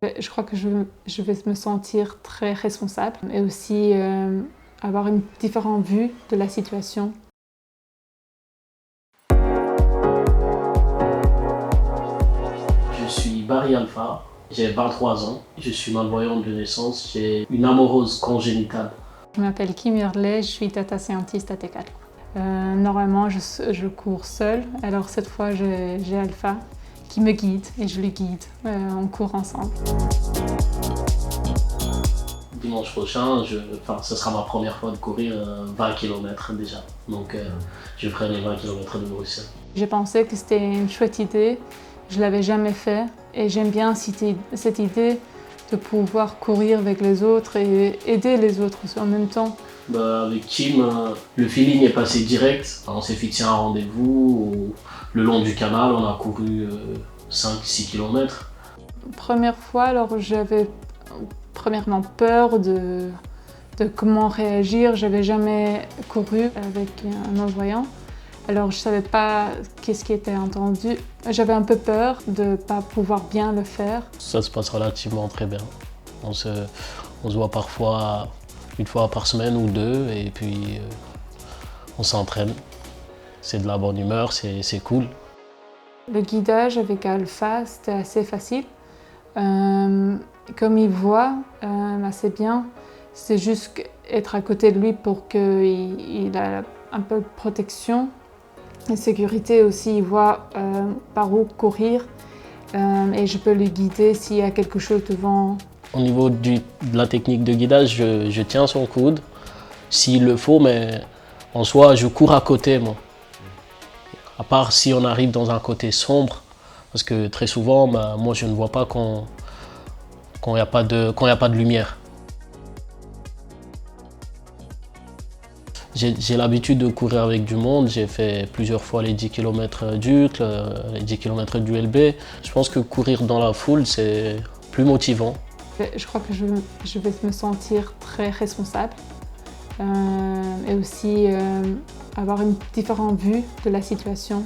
Je crois que je vais me sentir très responsable et aussi avoir une différente vue de la situation. Je suis Barry Alpha, j'ai 23 ans, je suis malvoyante de naissance, j'ai une amorose congénitale. Je m'appelle Kim Hurley, je suis data scientist à Decathlon. Normalement, je cours seule, alors cette fois j'ai Alpha qui me guide et je le guide. On court ensemble. Dimanche prochain, ce sera ma première fois de courir 20 km déjà, donc je ferai les 20 km de Bruxelles. J'ai pensé que c'était une chouette idée, je ne l'avais jamais fait et j'aime bien cette idée de pouvoir courir avec les autres et aider les autres en même temps. Avec Kim, le feeling est passé direct. On s'est fixé un rendez-vous le long du canal, on a couru 5-6 km. Première fois, alors j'avais premièrement peur de comment réagir. J'avais jamais couru avec un non-voyant, alors je savais pas qu'est-ce qui était entendu. J'avais un peu peur de ne pas pouvoir bien le faire. Ça se passe relativement très bien. On se voit parfois une fois par semaine ou deux et puis on s'entraîne. C'est de la bonne humeur, c'est cool. Le guidage avec Alpha, c'était assez facile. Comme il voit assez bien, c'est juste être à côté de lui pour qu'il ait un peu de protection et sécurité aussi. Il voit par où courir et je peux lui guider s'il y a quelque chose devant. Au niveau de la technique de guidage, je tiens son coude s'il le faut, mais en soi, je cours à côté, moi. À part si on arrive dans un côté sombre, parce que très souvent, moi, je ne vois pas quand il n'y a pas de lumière. J'ai l'habitude de courir avec du monde, j'ai fait plusieurs fois les 10 km d'UCL, les 10 km du LB. Je pense que courir dans la foule, c'est plus motivant. Je crois que je vais me sentir très responsable et aussi avoir une différente vue de la situation.